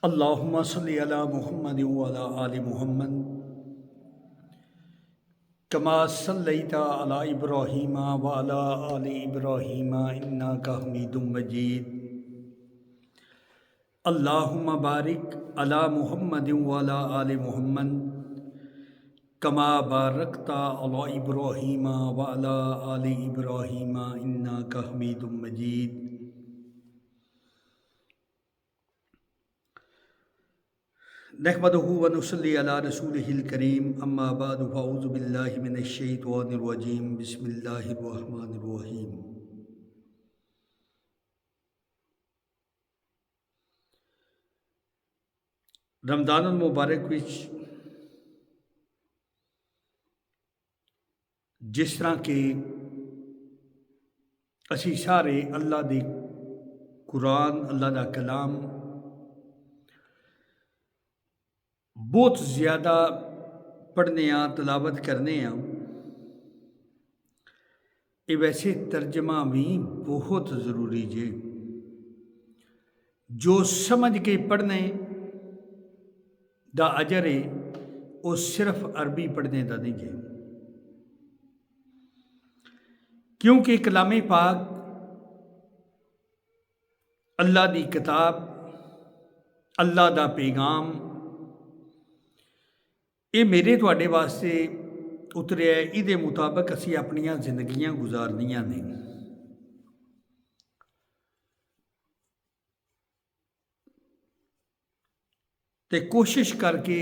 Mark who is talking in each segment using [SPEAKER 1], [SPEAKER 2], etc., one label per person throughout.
[SPEAKER 1] اللهم صل على محمد وعلى آل محمد كما صليت على إبراهيم وعلى آل إبراهيم إنك حميد مجيد. اللهم بارك على محمد وعلى آل محمد كما باركت على إبراهيم وعلى آل إبراهيم إنك حميد مجيد. نحمده ونصلي على رسوله الكريم اما بعد فاعوذ بالله من الشیطان الرجیم بسم اللہ الرحمن الرحیم. رمضان المبارک وچ جس طرح کہ اسی سارے اللہ دی قرآن اللہ دا کلام بہت زیادہ پڑھنے تلاوت کرنے یہ ویسے ترجمہ بھی بہت ضروری جے. جو سمجھ کے پڑھنے دا اجر ہے وہ صرف عربی پڑھنے دا نہیں جے، کیونکہ کلام پاک اللہ دی کتاب اللہ دا پیغام یہ میرے تواڈے واسطے اتریا ہے. یہ مطابق اسی اپنیاں زندگیاں گزارنیاں نے. تے کوشش کر کے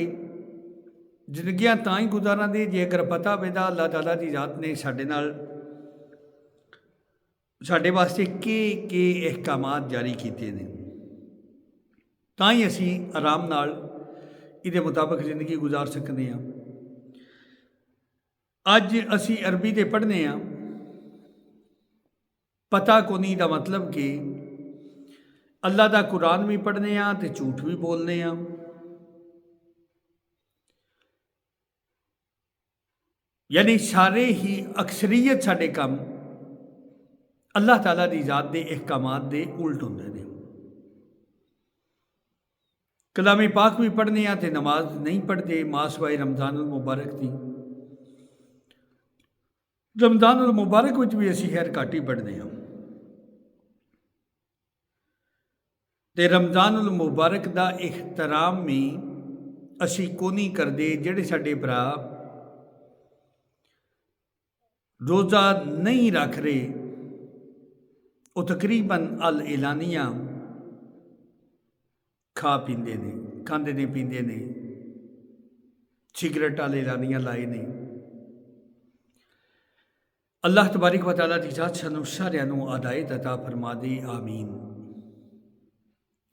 [SPEAKER 1] زندگیاں تاں ہی گزارن دے جے اگر پتہ پیدا اللہ تعالیٰ دی ذات نے ساڈے واسطے کہ احکامات جاری کیتے ہیں، تاں ہی اسی آرام نال یہ مطابق زندگی گزار سکتے ہیں. اج اسی عربی دے پڑھنے پتہ کو نہیں دا مطلب کہ اللہ دا قرآن بھی پڑھنے تے جھوٹ بھی بولنے یعنی سارے ہی اکثریت ساڈے کام اللہ تعالیٰ دی ذات دے احکامات دے الٹ ہوندے نے. کلام پاک بھی پڑھنے تے نماز نہیں پڑھتے ماسوائے رمضان المبارک تھی. رمضان المبارک وچ بھی اسی خیر گھٹ ہی پڑھنے تے رمضان المبارک دا احترام بھی اسی کو نہیں کرتے. جڑے ساڈے بھرا روزہ نہیں رکھ رہے وہ تقریباً الاعلانیہ کھا پیندے نے، کھاندے نے پیندے نے، سگریٹ والے اعلانیاں لائے نے. اللہ تبارک و تعالیٰ دی ذات سانو سارے ہدایت عطا فرما دے، آمین.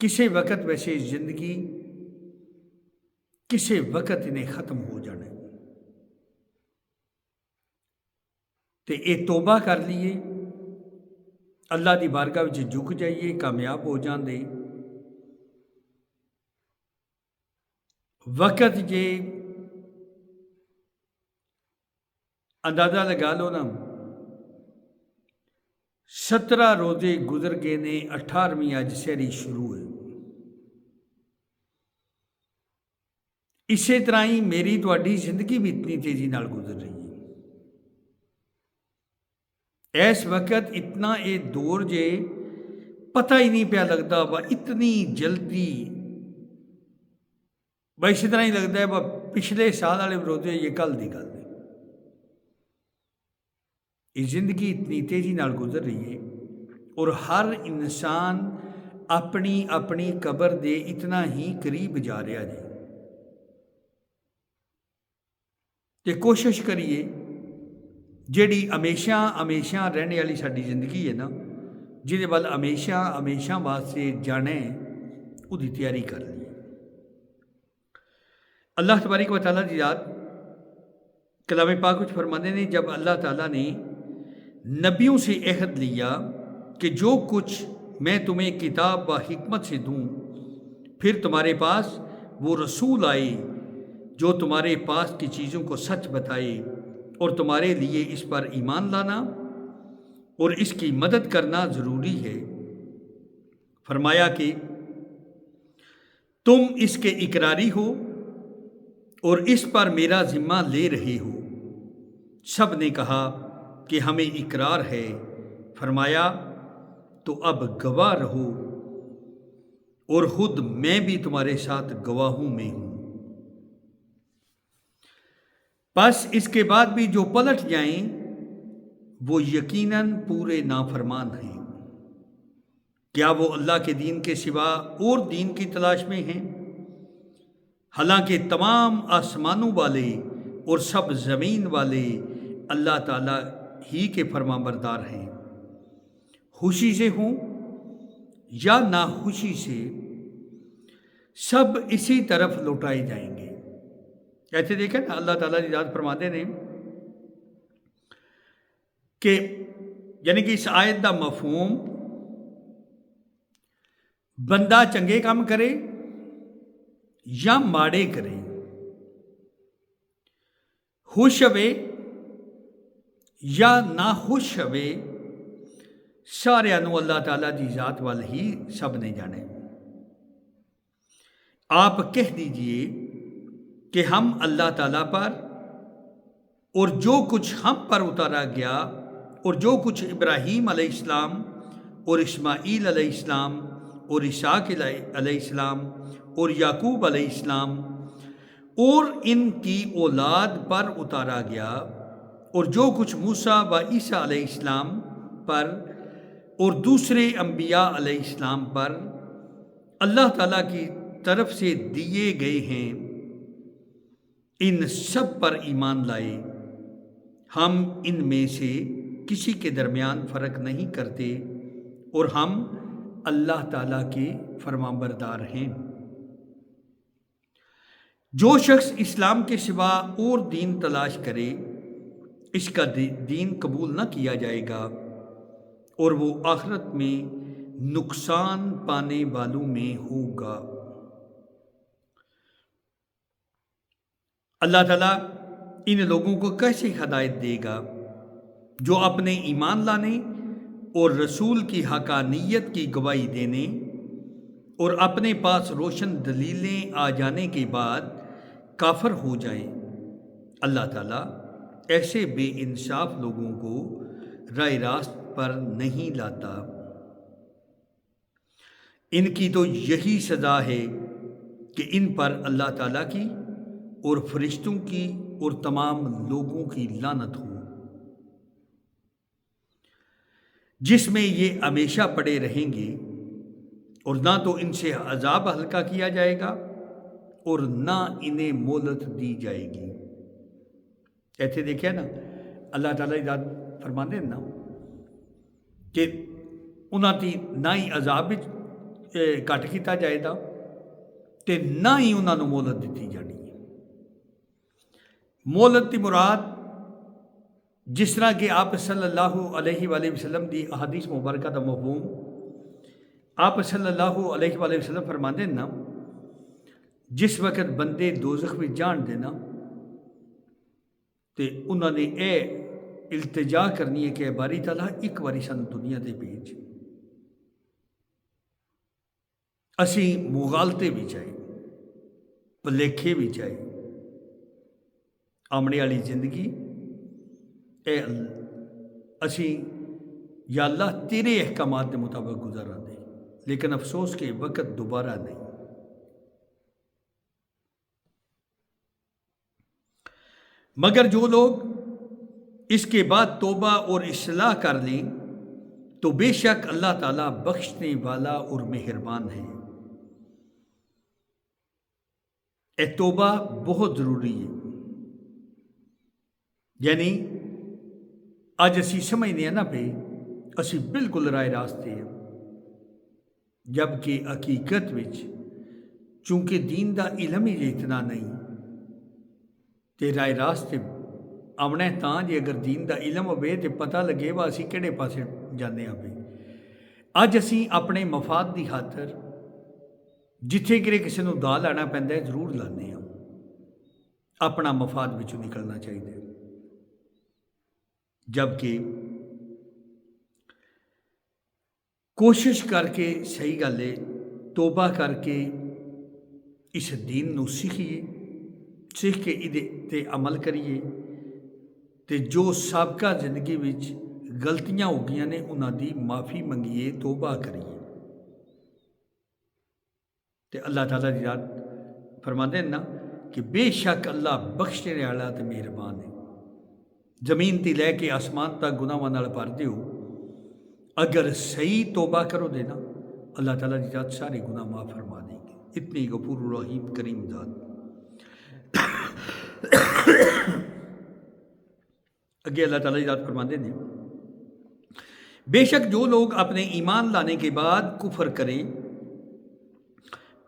[SPEAKER 1] کسے وقت ویسے زندگی کسے وقت انہیں ختم ہو جانا تے اے توبہ کر لیے اللہ دی بارگاہ وچ جھک جائیے، کامیاب ہو جاندے. وقت جے اندازہ لگا لو نا 17 روزے گزر گئے نے، 18ویں اج سحری شروع ہے. اسی طرح ہی میری تواڈی زندگی بھی اتنی تیزی نال گزر رہی ہے. اس وقت اتنا یہ دور جے پتہ ہی نہیں پیا لگتا وا اتنی جلدی اسی طرح ہی لگتا ہے وہ پچھلے سال والے روزے یہ کل دی گل ہے. یہ زندگی اتنی تیزی نال گزر رہی ہے اور ہر انسان اپنی اپنی قبر دے اتنا ہی قریب جا رہا ہے. تے کوشش کریے جیڑی ہمیشہ رہنے والی ساری زندگی ہے نا، جہدے وال ہمیشہ واسطے جانے وہی تیاری کر لی. اللہ تبارک و تعالیٰ دی ذات کلام پاک کچھ فرماتے ہیں، جب اللہ تعالیٰ نے نبیوں سے عہد لیا کہ جو کچھ میں تمہیں کتاب و حکمت سے دوں، پھر تمہارے پاس وہ رسول آئے جو تمہارے پاس کی چیزوں کو سچ بتائے اور تمہارے لیے اس پر ایمان لانا اور اس کی مدد کرنا ضروری ہے. فرمایا کہ تم اس کے اقراری ہو اور اس پر میرا ذمہ لے رہے ہو؟ سب نے کہا کہ ہمیں اقرار ہے۔ فرمایا تو اب گواہ رہو، اور خود میں بھی تمہارے ساتھ گواہوں میں ہوں۔ پس اس کے بعد بھی جو پلٹ جائیں وہ یقیناً پورے نافرمان ہیں۔ کیا وہ اللہ کے دین کے سوا اور دین کی تلاش میں ہیں؟ حالانکہ تمام آسمانوں والے اور سب زمین والے اللہ تعالیٰ ہی کے فرمانبردار ہیں، خوشی سے ہوں یا ناخوشی سے، سب اسی طرف لوٹائے جائیں گے۔ ایسے دیکھیں نا، اللہ تعالیٰ ارشاد فرماتے ہیں کہ یعنی کہ اس آیت دا مفہوم بندہ چنگے کام کرے یا ماڑے کرے، خوش ہوئے یا ناخوش ہوئے، سارے انو اللہ تعالیٰ دی ذات وال ہی سب نے جانے۔ آپ کہہ دیجئے کہ ہم اللہ تعالیٰ پر اور جو کچھ ہم پر اتارا گیا اور جو کچھ ابراہیم علیہ السلام اور اسماعیل علیہ السلام اور اسحاق علیہ السلام اور یعقوب علیہ السلام اور ان کی اولاد پر اتارا گیا، اور جو کچھ موسیٰ و عیسیٰ علیہ السلام پر اور دوسرے انبیاء علیہ السلام پر اللہ تعالیٰ کی طرف سے دیے گئے ہیں، ان سب پر ایمان لائے۔ ہم ان میں سے کسی کے درمیان فرق نہیں کرتے، اور ہم اللہ تعالیٰ کے فرمانبردار ہیں۔ جو شخص اسلام کے سوا اور دین تلاش کرے، اس کا دین قبول نہ کیا جائے گا، اور وہ آخرت میں نقصان پانے والوں میں ہوگا۔ اللہ تعالیٰ ان لوگوں کو کیسے ہدایت دے گا جو اپنے ایمان لانے اور رسول کی حقانیت کی گواہی دینے اور اپنے پاس روشن دلیلیں آ جانے کے بعد کافر ہو جائیں۔ اللہ تعالیٰ ایسے بے انصاف لوگوں کو راہ راست پر نہیں لاتا۔ ان کی تو یہی سزا ہے کہ ان پر اللہ تعالیٰ کی اور فرشتوں کی اور تمام لوگوں کی لعنت ہو، جس میں یہ ہمیشہ پڑے رہیں گے، اور نہ تو ان سے عذاب ہلکا کیا جائے گا اور نہ انہیں مہلت دی جائے گی۔ ایسے دیکھیں نا، اللہ تعالیٰ ارشاد فرماتے ہیں نا کہ انہاں دی نہ ہی عذاب کٹ کیتا جائے گا تے نہ ہی انہاں نوں مہلت دیتی جانی ہے۔ مہلت دی مراد جس طرح کہ آپ صلی اللہ علیہ وآلہ وسلم دی احادیث مبارکہ دا مفہوم آپ صلی اللہ علیہ وآلہ وسلم فرماندے نا، جس وقت بندے دوزخ میں جان دے نا تے انہوں نے اے التجا کرنی ہے کہ باری تعالیٰ ایک واری سن دنیا دے بھیج، اسی مغالطے بھی چاہیے، پلیکھے بھی چاہیے، آمنے والی زندگی اے اسی یا اللہ تیرے احکامات کے مطابق گزارا دے، لیکن افسوس کہ وقت دوبارہ نہیں۔ مگر جو لوگ اس کے بعد توبہ اور اصلاح کر لیں تو بے شک اللہ تعالیٰ بخشنے والا اور مہربان ہے۔ اے توبہ بہت ضروری ہے، یعنی اج اسی سمجھنے ہیں نا پہ اسی بالکل راہ راستے ہیں، جبکہ حقیقت وچ چونکہ دین دا علم ہی اتنا نہیں تے راہ راستے آمنا ہے تاں جے اگر دین دا علم ہوئے تے پتہ لگے وا اسی کہڑے پاسے جانے ہیں پہ۔ اج اسی اپنے مفاد دی خاطر جتھے کرے کسی نو دا لانا پیندا ہے ضرور لانے ہیں، اپنا مفاد وچوں نکلنا چاہیے، جبکہ کوشش کر کے صحیح گل ہے توبہ کر کے اس دین نو سیکھیے، سیکھ کے یہ تے عمل کریے، تے جو سابقہ زندگی وچ غلطیاں ہو گئی نے انہاں دی معافی منگیے، توبہ کریے۔ تے اللہ تعالیٰ دی رات فرماندے ہیں نا کہ بے شک اللہ بخشنے والا تے مہربان ہے۔ زمین تے لے کے آسمان تک گناہاں نال بھر دیو، اگر صحیح توبہ کرو دے نا اللہ تعالیٰ دی ذات سارے گناہ معاف فرما دے گی۔ اتنی غفور الرحیم کریم ذات۔ اگے اللہ تعالیٰ دی ذات فرماندے ہیں بے شک جو لوگ اپنے ایمان لانے کے بعد کفر کریں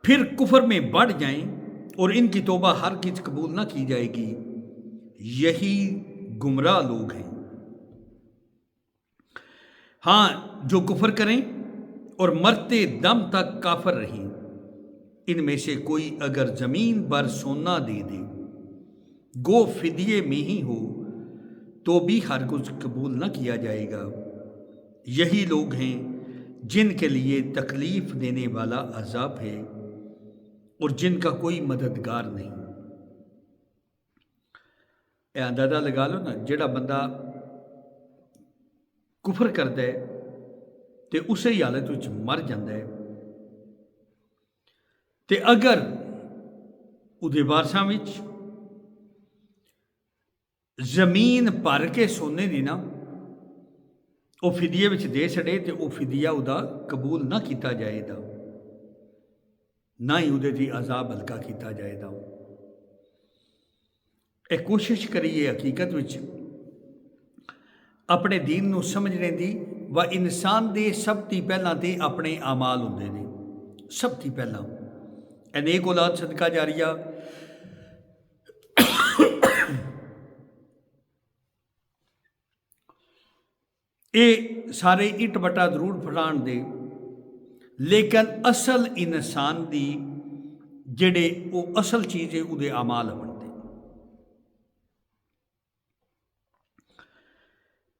[SPEAKER 1] پھر کفر میں بڑھ جائیں اور ان کی توبہ ہرگز قبول نہ کی جائے گی، یہی گمراہ لوگ ہیں۔ ہاں جو کفر کریں اور مرتے دم تک کافر رہیں، ان میں سے کوئی اگر زمین بھر سونا دے دے گو فدیے میں ہی ہو تو بھی ہرگز قبول نہ کیا جائے گا، یہی لوگ ہیں جن کے لیے تکلیف دینے والا عذاب ہے اور جن کا کوئی مددگار نہیں۔ اے اندازہ لگا لو نا، جڑا بندہ کفر کرتا ہے تے اسی حالت وچ مر جاندا ہے، تے اگر اودے وارثاں وچ زمین بھر کے سونے دی نا وہ فدیے وچ دے چھڑے تے وہ فدیہ ادا قبول نہ کیتا جائے دا، نہ ہی اودے دی عذاب ہلکا کیتا جائے دا۔ اے کوشش کریے حقیقت وچ اپنے دین نو سمجھنے دی، و انسان دے سب تی پہلاں تے اپنے اعمال ہوندے نے، سب تی پہلاں اے نیک اولاد صدقہ جاریہ، اے سارے اٹ بٹا ضرور پھڑان دے، لیکن اصل انسان دی جڑے وہ اصل چیز ہے وہ دے اعمال بنتے۔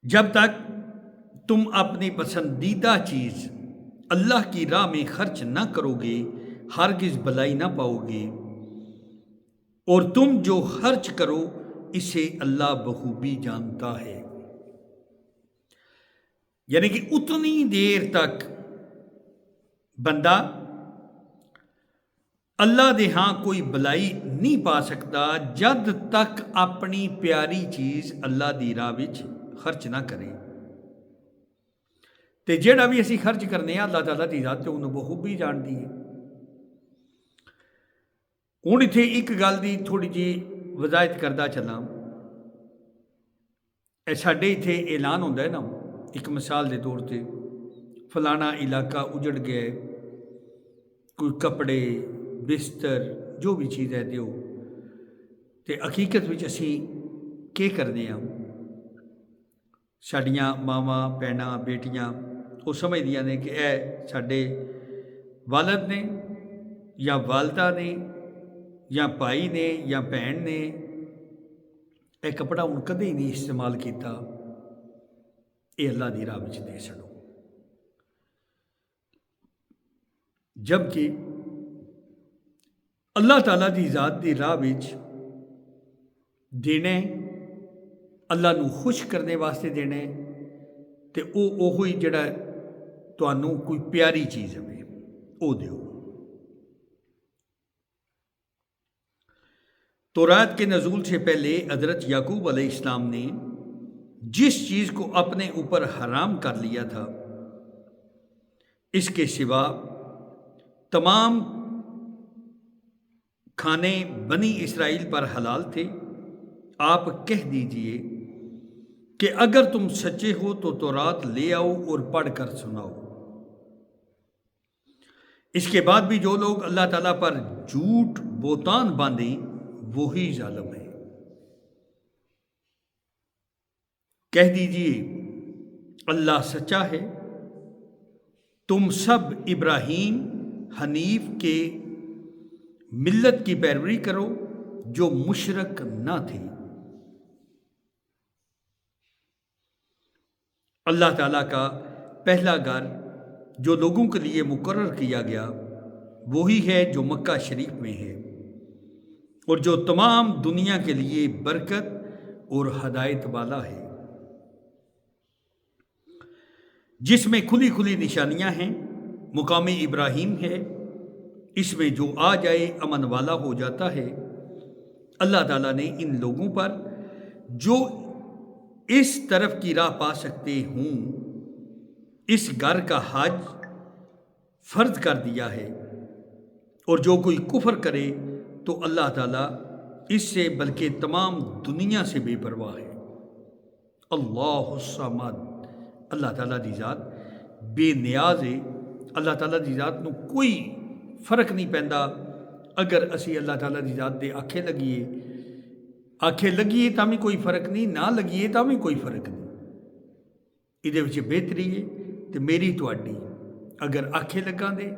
[SPEAKER 1] جب تک تم اپنی پسندیدہ چیز اللہ کی راہ میں خرچ نہ کرو گے ہرگز بھلائی نہ پاؤ گے، اور تم جو خرچ کرو اسے اللہ بخوبی جانتا ہے۔ یعنی کہ اتنی دیر تک بندہ اللہ دے ہاں کوئی بھلائی نہیں پا سکتا جد تک اپنی پیاری چیز اللہ دی راہ وچ خرچ نہ کرے، تے جیڑا بھی اسی خرچ کرنے اللہ تعالیٰ دی ذات انہوں بخوبی جان دی ہے۔ ہوں اتنے ایک گل دی تھوڑی جی وضاحت کردا چلاں، اے ساڈے اتنے اعلان ہوتا ہے نا ایک مثال دے طور تے فلانا علاقہ اجڑ گیا ہے، کوئی کپڑے بستر جو بھی چیز ہے دیو، تے حقیقت وچ اسی کی کرنے ہاں، ساڈیاں ماواں بھیناں بیٹیاں وہ سمجھدیاں نے کہ اے ساڈے والد نے یا والدہ نے یا بھائی نے یا بھین نے اے کپڑا ہوں کدے ہی نہیں استعمال کیتا، اے اللہ دی راہ وچ دے چھڑو۔ جبکہ اللہ تعالیٰ دی ذات دی راہ وچ دینے اللہ نو خوش کرنے واسطے دینے، تے اوہی جڑا تانوں کوئی پیاری چیز ہے او دیو۔ تورات کے نزول سے پہلے حضرت یعقوب علیہ السلام نے جس چیز کو اپنے اوپر حرام کر لیا تھا اس کے سوا تمام کھانے بنی اسرائیل پر حلال تھے۔ آپ کہہ دیجئے کہ اگر تم سچے ہو تو تورات لے آؤ اور پڑھ کر سناؤ۔ اس کے بعد بھی جو لوگ اللہ تعالیٰ پر جھوٹ بہتان باندھیں وہی ظالم ہے۔ کہہ دیجئے اللہ سچا ہے، تم سب ابراہیم حنیف کے ملت کی پیروی کرو جو مشرک نہ تھے۔ اللہ تعالیٰ کا پہلا گھر جو لوگوں کے لیے مقرر کیا گیا وہی ہے جو مکہ شریف میں ہے اور جو تمام دنیا کے لیے برکت اور ہدایت والا ہے، جس میں کھلی کھلی نشانیاں ہیں، مقام ابراہیم ہے، اس میں جو آ جائے امن والا ہو جاتا ہے۔ اللہ تعالیٰ نے ان لوگوں پر جو اس طرف کی راہ پا سکتے ہوں اس گھر کا حج فرض کر دیا ہے، اور جو کوئی کفر کرے تو اللہ تعالیٰ اس سے بلکہ تمام دنیا سے بے پرواہ ہے۔ اللہ الصمد، اللہ تعالیٰ دی ذات بے نیاز ہے۔ اللہ تعالیٰ دی ذات نو کوئی فرق نہیں پیندا اگر اسی اللہ تعالیٰ دی ذات دے آکھے لگیے تاں بھی کوئی فرق نہیں، نہ لگیے تاں بھی کوئی فرق نہیں۔ یہ وچ بہتری ہے تے میری تواڈی اگر آکھے لگاں دے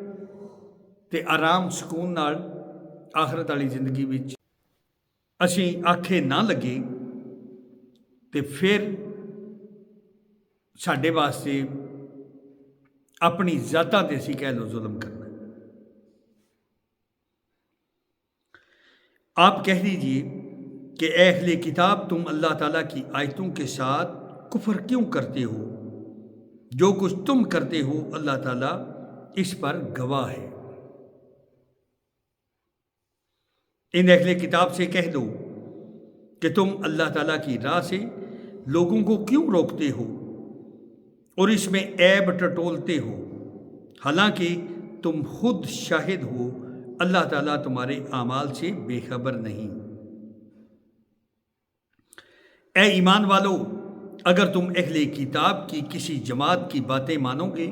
[SPEAKER 1] تے آرام سکون نال آخرت والی زندگی وچ اسی آکھے نہ لگے تے پھر ساڈے واسطے اپنی ذاتاں تے اسی کہہ لو ظلم کرنا۔ آپ کہہ دیجئے کہ اے اہل کتاب، تم اللہ تعالیٰ کی آیتوں کے ساتھ کفر کیوں کرتے ہو؟ جو کچھ تم کرتے ہو اللہ تعالیٰ اس پر گواہ ہے۔ ان اہل کتاب سے کہہ دو کہ تم اللہ تعالیٰ کی راہ سے لوگوں کو کیوں روکتے ہو اور اس میں عیب ٹٹولتے ہو، حالانکہ تم خود شاہد ہو اللہ تعالیٰ تمہارے اعمال سے بے خبر نہیں۔ اے ایمان والو، اگر تم اہل کتاب کی کسی جماعت کی باتیں مانو گے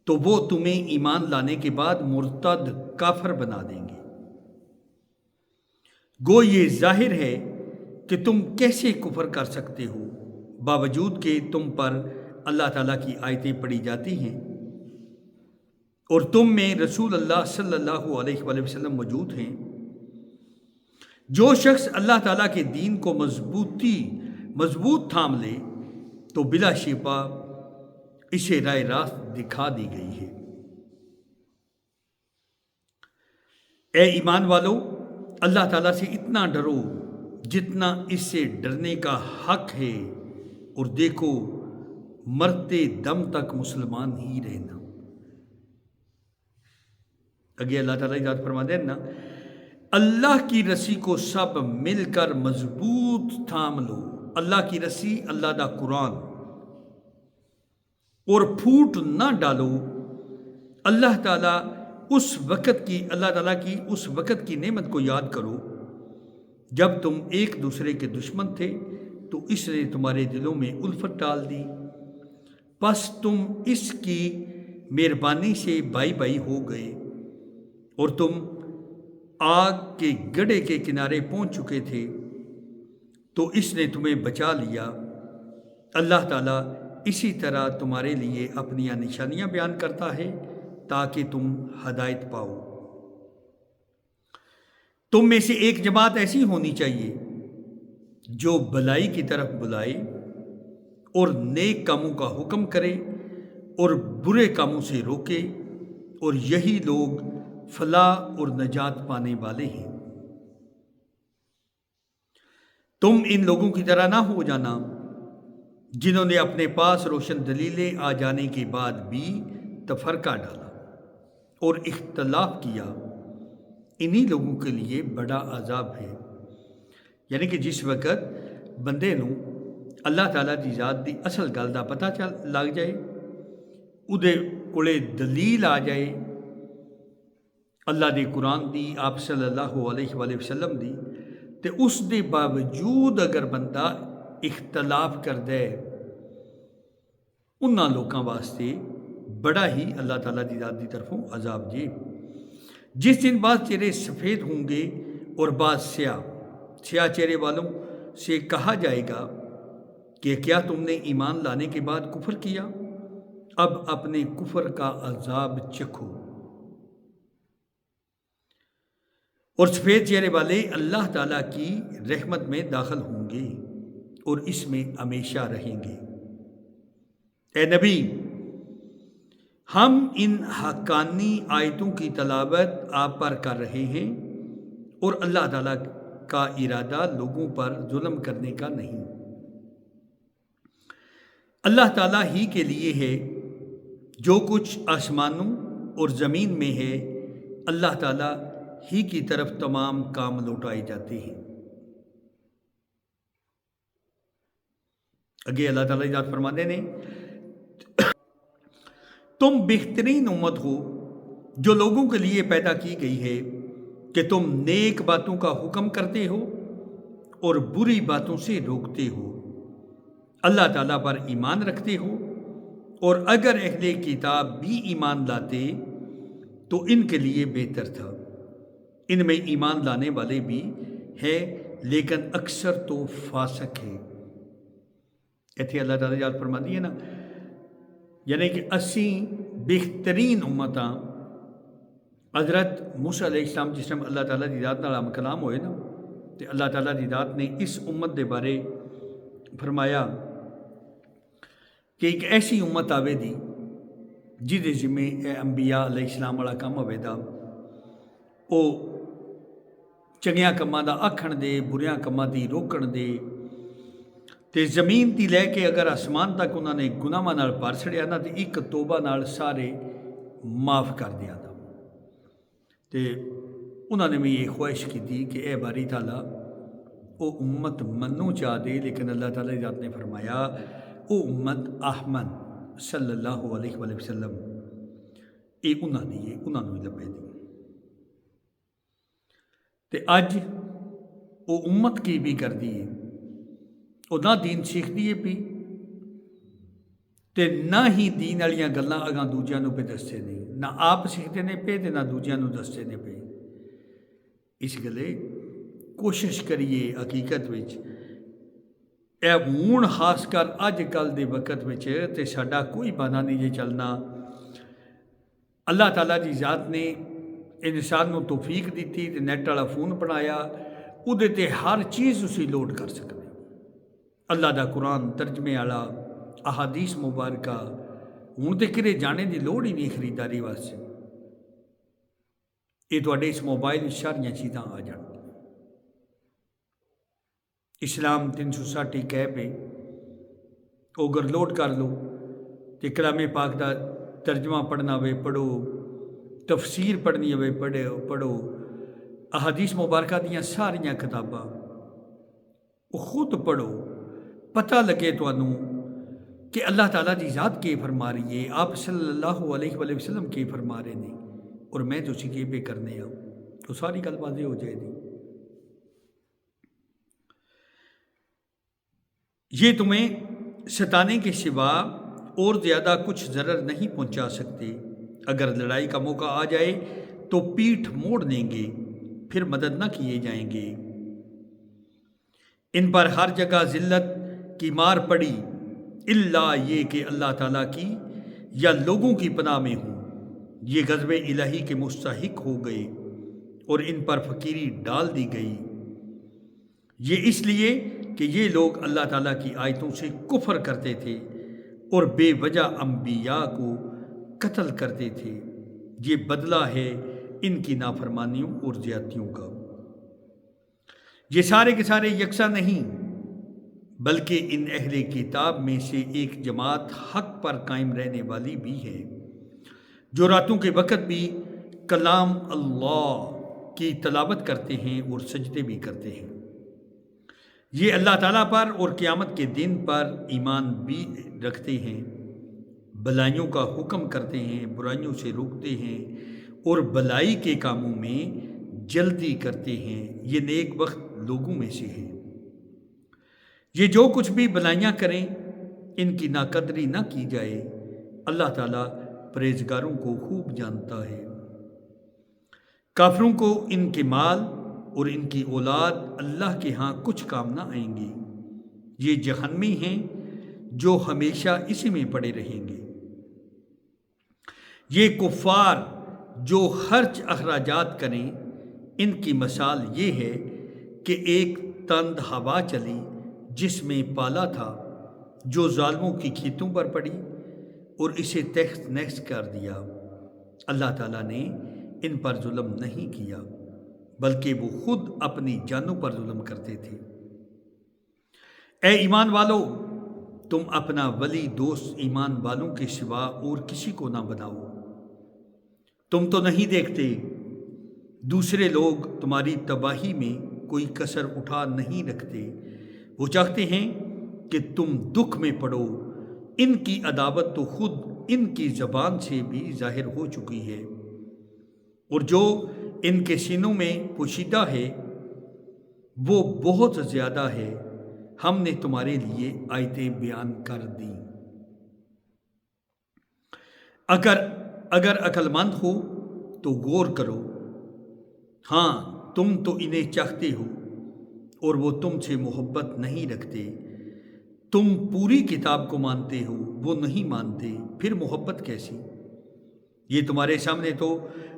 [SPEAKER 1] تو وہ تمہیں ایمان لانے کے بعد مرتد کافر بنا دیں گے۔ گو یہ ظاہر ہے کہ تم کیسے کفر کر سکتے ہو باوجود کہ تم پر اللہ تعالیٰ کی آیتیں پڑھی جاتی ہیں اور تم میں رسول اللہ صلی اللہ علیہ وآلہ وسلم موجود ہیں۔ جو شخص اللہ تعالیٰ کے دین کو مضبوط تھام لے تو بلا شبہ اسے راہ راست دکھا دی گئی ہے۔ اے ایمان والو، اللہ تعالیٰ سے اتنا ڈرو جتنا اس سے ڈرنے کا حق ہے، اور دیکھو مرتے دم تک مسلمان ہی رہنا۔ اگے اللہ تعالیٰ ذات فرما دے نا، اللہ کی رسی کو سب مل کر مضبوط تھام لو۔ اللہ کی رسی اللہ دا قرآن، اور پھوٹ نہ ڈالو۔ اللہ تعالیٰ کی اس وقت کی نعمت کو یاد کرو جب تم ایک دوسرے کے دشمن تھے تو اس نے تمہارے دلوں میں الفت ڈال دی، پس تم اس کی مہربانی سے بائی بائی ہو گئے اور تم آگ کے گڑھے کے کنارے پہنچ چکے تھے تو اس نے تمہیں بچا لیا۔ اللہ تعالیٰ اسی طرح تمہارے لیے اپنی نشانیاں بیان کرتا ہے تاکہ تم ہدایت پاؤ۔ تم میں سے ایک جماعت ایسی ہونی چاہیے جو بھلائی کی طرف بلائے اور نیک کاموں کا حکم کرے اور برے کاموں سے روکے، اور یہی لوگ فلاح اور نجات پانے والے ہیں۔ تم ان لوگوں کی طرح نہ ہو جانا جنہوں نے اپنے پاس روشن دلیلیں آ جانے کے بعد بھی تفرقہ ڈالا اور اختلاف کیا، انہی لوگوں کے لیے بڑا عذاب ہے۔ یعنی کہ جس وقت بندے نو اللہ تعالیٰ دی ذات دی اصل گل دا پتہ لگ جائے، اودے کولے دلیل آ جائے اللہ دے قرآن دی، آپ صلی اللہ علیہ وآلہ وسلم دی، تے اس دے باوجود اگر بندہ اختلاف کر دے، انہاں لوکاں واسطے بڑا ہی اللہ تعالیٰ دی ذات دی طرفوں عذاب جے۔ جس دن بعض چہرے سفید ہوں گے اور بعض سیاہ چہرے والوں سے کہا جائے گا کہ کیا تم نے ایمان لانے کے بعد کفر کیا؟ اب اپنے کفر کا عذاب چکھو۔ اور سفید چہرے والے اللہ تعالیٰ کی رحمت میں داخل ہوں گے اور اس میں ہمیشہ رہیں گے۔ اے نبی، ہم ان حقانی آیتوں کی تلاوت آپ پر کر رہے ہیں، اور اللہ تعالیٰ کا ارادہ لوگوں پر ظلم کرنے کا نہیں۔ اللہ تعالیٰ ہی کے لیے ہے جو کچھ آسمانوں اور زمین میں ہے، اللہ تعالیٰ ہی کی طرف تمام کام لوٹائے جاتے ہیں۔ آگے اللہ تعالیٰ ارشاد فرماتے ہیں، تم بہترین امت ہو جو لوگوں کے لیے پیدا کی گئی ہے کہ تم نیک باتوں کا حکم کرتے ہو اور بری باتوں سے روکتے ہو، اللہ تعالیٰ پر ایمان رکھتے ہو، اور اگر اہل کتاب بھی ایمان لاتے تو ان کے لیے بہتر تھا۔ ان میں ایمان لانے والے بھی ہیں لیکن اکثر تو فاسق ہے۔ ایتھے اللہ تعالیٰ یاد فرما دی ہے نا، یعنی کہ اسی بہترین امتاں حضرت موسیٰ علیہ السلام جس ٹائم اللہ تعالیٰ دی ذات نال کلام ہوئے نا، تو اللہ تعالیٰ دی ذات نے اس امت دے بارے فرمایا کہ ایک ایسی امت آوے دی جہدے ذمے اے انبیاء علیہ السلام والا کام ہوئے دا، او چنگیاں کماں دا آکھن دے، بریاں کماں دی روکن دے، تے زمین تی لے کے اگر آسمان تک انہوں نے گناہاں نال بھر چھڑیا نا، تے ایک توبہ نال سارے معاف کر دیا تھا۔ تے انہوں نے بھی یہ خواہش کی تھی کہ اے باری تعالیٰ او امت منو چاہ دے، لیکن اللہ تعالیٰ ذات نے فرمایا او امت احمد صلی اللہ علیہ وآلہ وسلم اے انہوں نے انہوں نے لبے دی۔ تے اج او امت کی بھی کر دی ہے، او نہ دین سیکھ دیے پی تے نہ ہی دین والیاں گلاں اگاں دوجیاں نوں پہ دستے نے، نہ آپ سیکھتے نے پے تے نہ دوجیاں نوں دستے نے پے۔ اس گلے کوشش کریے حقیقت وچ اے ہون خاص کر اج کل دے وقت وچ تے ساڈا کوئی بہانہ نہیں جے چلنا۔ اللہ تعالیٰ دی ذات نے انسان نوں توفیق دیتی تے نیٹ والا فون بنایا، اودے تے ہر چیز اسی لوڈ کر سکدے۔ اللہ دا قرآن ترجمے والا، احادیث مبارکہ، ہوں تے کرے جانے دی لوڑ ہی نہیں خریداری واسطے، یہ تواڈے اس موبائل وچ ساریاں چیزاں آ جان۔ اسلام 360 ایپ ہے، وہ اگر لوڈ کر لو تے کلام پاک دا ترجمہ پڑھنا ہوئے پڑھو، تفسیر پڑھنی ہوئے پڑھو، احادیث مبارکہ دیاں ساریاں کتاباں وہ خود پڑھو، پتہ لگے تانوں کہ اللہ تعالیٰ دی ذات کے فرما رہی ہے، آپ صلی اللہ علیہ وآلہ وسلم کے فرما رہے ہیں، اور میں تو اسی کے پہ کرنے آؤں تو ساری گل واضح ہو جائے گی۔ یہ تمہیں ستانے کے سوا اور زیادہ کچھ ضرر نہیں پہنچا سکتے، اگر لڑائی کا موقع آ جائے تو پیٹھ موڑ دیں گے، پھر مدد نہ کیے جائیں گے۔ ان پر ہر جگہ ذلت کی مار پڑی، الا یہ کہ اللہ تعالیٰ کی یا لوگوں کی پناہ میں ہوں، یہ غضب الہی کے مستحق ہو گئے اور ان پر فقیری ڈال دی گئی، یہ اس لیے کہ یہ لوگ اللہ تعالیٰ کی آیتوں سے کفر کرتے تھے اور بے وجہ انبیاء کو قتل کرتے تھے، یہ بدلہ ہے ان کی نافرمانیوں اور زیادتیوں کا۔ یہ سارے کے سارے یکساں نہیں، بلکہ ان اہل کتاب میں سے ایک جماعت حق پر قائم رہنے والی بھی ہے، جو راتوں کے وقت بھی کلام اللہ کی تلاوت کرتے ہیں اور سجدے بھی کرتے ہیں۔ یہ اللہ تعالیٰ پر اور قیامت کے دن پر ایمان بھی رکھتے ہیں، بھلائیوں کا حکم کرتے ہیں، برائیوں سے روکتے ہیں اور بھلائی کے کاموں میں جلدی کرتے ہیں، یہ نیک بخت لوگوں میں سے ہیں۔ یہ جو کچھ بھی بھلائیاں کریں ان کی ناقدری نہ کی جائے، اللہ تعالیٰ پرہیزگاروں کو خوب جانتا ہے۔ کافروں کو ان کے مال اور ان کی اولاد اللہ کے ہاں کچھ کام نہ آئیں گی، یہ جہنمی ہیں جو ہمیشہ اسی میں پڑے رہیں گے۔ یہ کفار جو خرچ اخراجات کریں ان کی مثال یہ ہے کہ ایک تند ہوا چلی جس میں پالا تھا جو ظالموں کی کھیتوں پر پڑی اور اسے تحس نحس کر دیا۔ اللہ تعالیٰ نے ان پر ظلم نہیں کیا بلکہ وہ خود اپنی جانوں پر ظلم کرتے تھے۔ اے ایمان والو، تم اپنا ولی دوست ایمان والوں کے سوا اور کسی کو نہ بناؤ۔ تم تو نہیں دیکھتے دوسرے لوگ تمہاری تباہی میں کوئی کسر اٹھا نہیں رکھتے، وہ چاہتے ہیں کہ تم دکھ میں پڑو۔ ان کی عداوت تو خود ان کی زبان سے بھی ظاہر ہو چکی ہے، اور جو ان کے سینوں میں پوشیدہ ہے وہ بہت زیادہ ہے۔ ہم نے تمہارے لیے آیتیں بیان کر دیں۔ اگر عقل مند ہو تو غور کرو۔ ہاں، تم تو انہیں چاہتے ہو اور وہ تم سے محبت نہیں رکھتے۔ تم پوری کتاب کو مانتے ہو، وہ نہیں مانتے، پھر محبت کیسی؟ یہ تمہارے سامنے تو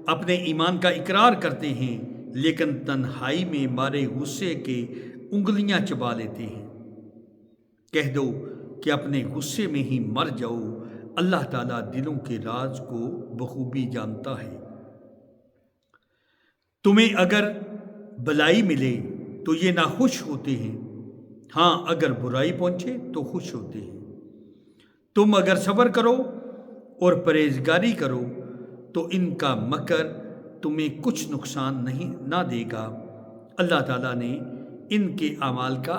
[SPEAKER 1] اپنے ایمان کا اقرار کرتے ہیں، لیکن تنہائی میں مارے غصے کے انگلیاں چبا لیتے ہیں۔ کہہ دو کہ اپنے غصے میں ہی مر جاؤ، اللہ تعالیٰ دلوں کے راز کو بخوبی جانتا ہے۔ تمہیں اگر بلائی ملے تو یہ ناخوش ہوتے ہیں، ہاں اگر برائی پہنچے تو خوش ہوتے ہیں۔ تم اگر صبر کرو اور پرہیزگاری کرو تو ان کا مکر تمہیں کچھ نقصان نہ دے گا۔ اللہ تعالیٰ نے ان کے اعمال کا